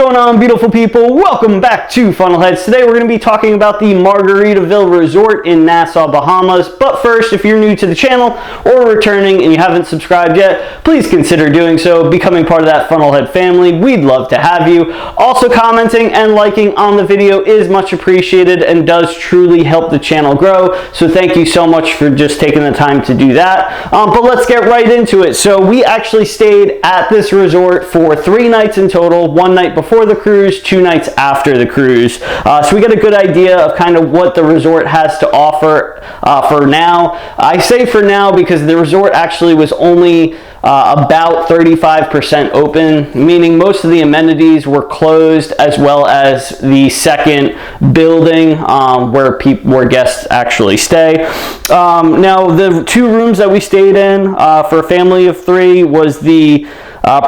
going on, beautiful people? Welcome back to Funnelheads. Today we're going to be talking about the Margaritaville Resort in Nassau, Bahamas. But first, if you're new to the channel or returning and you haven't subscribed yet, please consider doing so, becoming part of that Funnelhead family. We'd love to have you. Also, commenting and liking on the video is much appreciated and does truly help the channel grow. So thank you so much for just taking the time to do that. But let's get right into it. So we actually stayed at this resort for 3 nights in total, 1 night before the cruise, 2 nights after the cruise. So we get a good idea of kind of what the resort has to offer for now. I say for now because the resort actually was only about 35% open, meaning most of the amenities were closed, as well as the second building where guests actually stay. Now, the 2 rooms that we stayed in for a family of 3 was the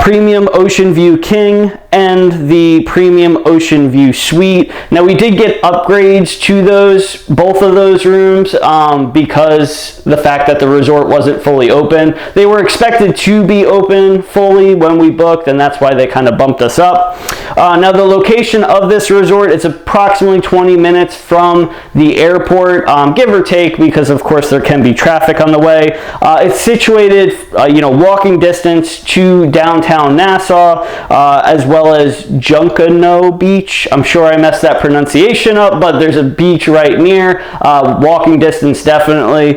Premium Ocean View King and the Premium Ocean View Suite. Now, we did get upgrades to both of those rooms because the fact that the resort wasn't fully open. They were expected to be open fully when we booked, and that's why they kind of bumped us up. Now, the location of this resort, it's approximately 20 minutes from the airport, give or take, because of course there can be traffic on the way. It's situated, walking distance to downtown Nassau, as well as Junkanoo Beach. I'm sure I messed that pronunciation up, but there's a beach right near. Walking distance, definitely.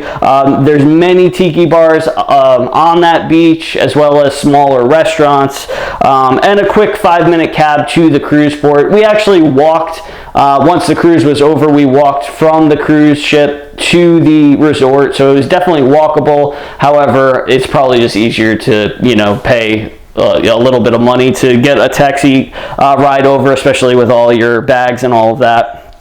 There's many tiki bars on that beach, as well as smaller restaurants, and a quick 5-minute cab to the cruise port. We actually walked, once the cruise was over, we walked from the cruise ship to the resort, so it was definitely walkable. However, it's probably just easier to, pay a little bit of money to get a taxi ride over, especially with all your bags and all of that.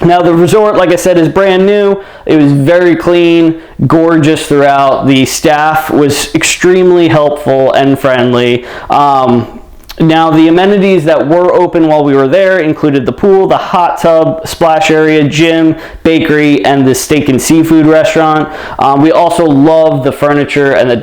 Now, the resort, like I said, is brand new. It was very clean, gorgeous throughout. The staff was extremely helpful and friendly. Now, the amenities that were open while we were there included the pool, the hot tub, splash area, gym, bakery, and the steak and seafood restaurant. We also loved the furniture and the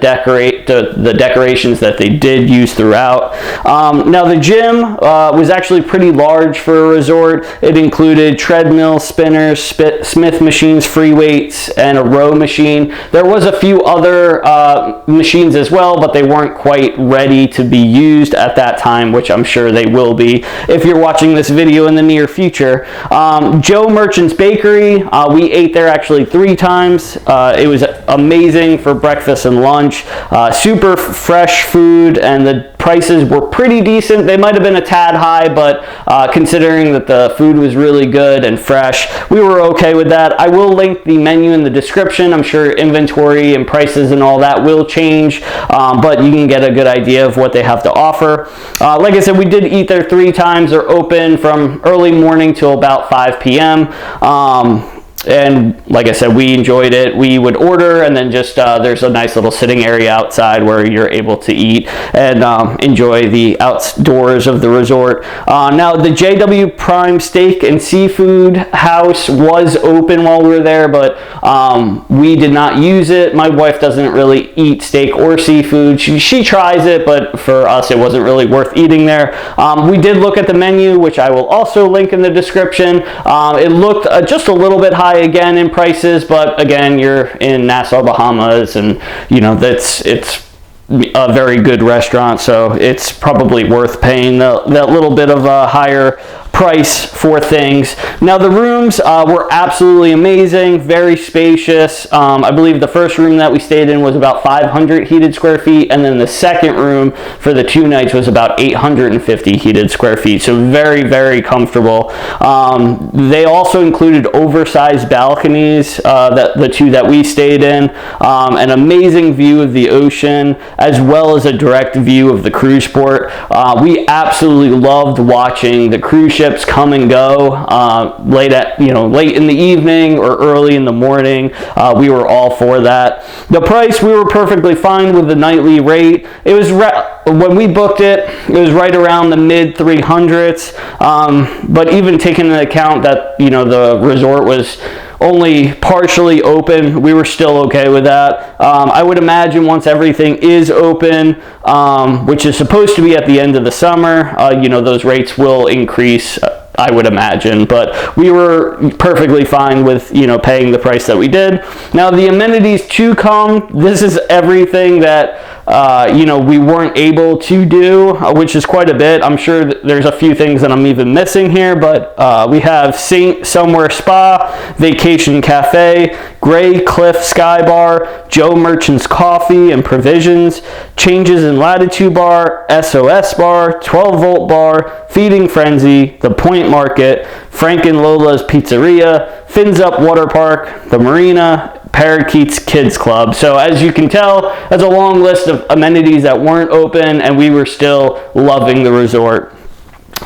decorations that they did use throughout. Now, the gym was actually pretty large for a resort. It included treadmill, spinners, Smith machines, free weights, and a row machine. There was a few other machines as well, but they weren't quite ready to be used at that time, which I'm sure they will be if you're watching this video in the near future. Joe Merchant's Bakery, we ate there actually 3 times. It was amazing for breakfast and lunch. Super fresh food, and the prices were pretty decent. They might have been a tad high, but considering that the food was really good and fresh, we were okay with that. I will link the menu in the description. I'm sure inventory and prices and all that will change, but you can get a good idea of what they have to offer. Like I said, we did eat there 3 times. They're open from early morning till about 5 p.m. And like I said, we enjoyed it. We would order, and then just there's a nice little sitting area outside where you're able to eat and enjoy the outdoors of the resort. Now, the JW Prime Steak and Seafood House was open while we were there, but we did not use it. My wife doesn't really eat steak or seafood. She tries it, but for us, it wasn't really worth eating there. We did look at the menu, which I will also link in the description. It looked just a little bit high again in prices, but again, you're in Nassau, Bahamas, and it's a very good restaurant, so it's probably worth paying that little bit of a higher price for things. Now, the rooms were absolutely amazing, very spacious. I believe the first room that we stayed in was about 500 heated square feet, and then the second room for the 2 nights was about 850 heated square feet, so very, very comfortable. They also included oversized balconies, the 2 that we stayed in, an amazing view of the ocean, as well as a direct view of the cruise port. We absolutely loved watching the cruise ships come and go late in the evening or early in the morning. We were all for that. The price, we were perfectly fine with the nightly rate. It was when we booked it was right around the mid 300s, but even taking into account that the resort was only partially open, we were still okay with that. I would imagine once everything is open, which is supposed to be at the end of the summer, you know, those rates will increase, I would imagine, but we were perfectly fine with, you know, paying the price that we did. Now the amenities to come, this is everything that you know, we weren't able to do, which is quite a bit. I'm sure there's a few things that I'm even missing here, but we have St. Somewhere Spa, Vacation Cafe, Gray Cliff Sky Bar, Joe Merchant's Coffee and Provisions, Changes in Latitude Bar, SOS Bar, 12 Volt Bar, Feeding Frenzy, The Point Market, Frank and Lola's Pizzeria, Fins Up Water Park, The Marina, Parakeets Kids Club. So as you can tell, that's a long list of amenities that weren't open, and we were still loving the resort.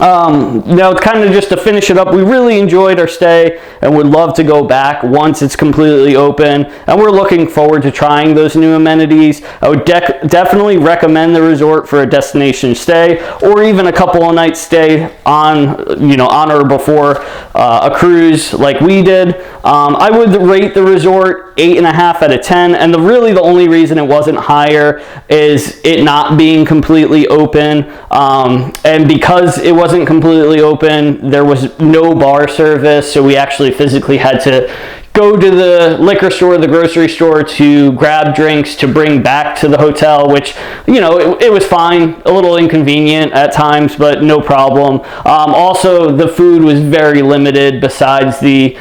Now, kind of just to finish it up, we really enjoyed our stay and would love to go back once it's completely open, and we're looking forward to trying those new amenities. I would definitely recommend the resort for a destination stay, or even a couple of nights stay on, you know, on or before a cruise like we did. I would rate the resort 8.5 out of 10, and really the only reason it wasn't higher is it not being completely open, and because it wasn't completely open, there was no bar service, so we actually physically had to go to the liquor store, the grocery store, to grab drinks to bring back to the hotel, which, you know, it was fine, a little inconvenient at times, but no problem. Also, the food was very limited besides the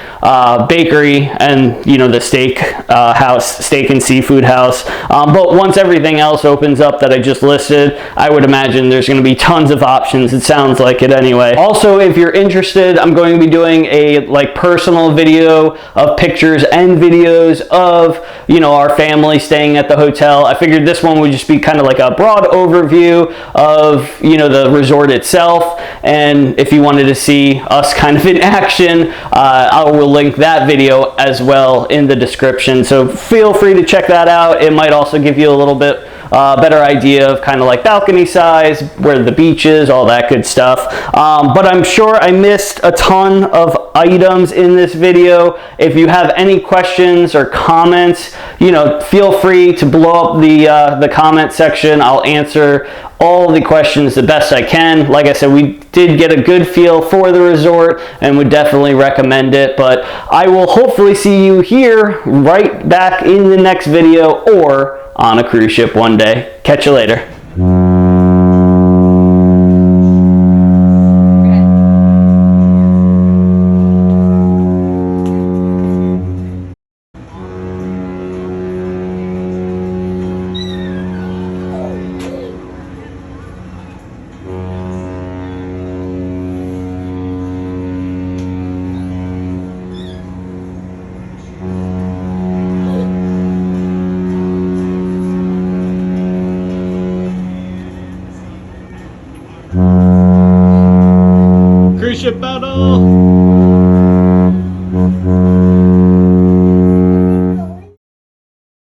bakery and, you know, the steak house, steak and seafood house. But once everything else opens up that I just listed, I would imagine there's going to be tons of options. It sounds like it anyway. Also, if you're interested, I'm going to be doing a personal video of pictures and videos of, you know, our family staying at the hotel. I figured this one would just be kind of like a broad overview of, you know, the resort itself, and if you wanted to see us kind of in action, I will link that video as well in the description, so feel free to check that out. It might also give you a little bit better idea of kind of like balcony size, where the beach is, all that good stuff. But I'm sure I missed a ton of items in this video. If you have any questions or comments, you know, feel free to blow up the comment section. I'll answer all the questions the best I can. Like I said, we did get a good feel for the resort and would definitely recommend it, but I will hopefully see you here right back in the next video or on a cruise ship one day. Catch you later. Cruise ship battle!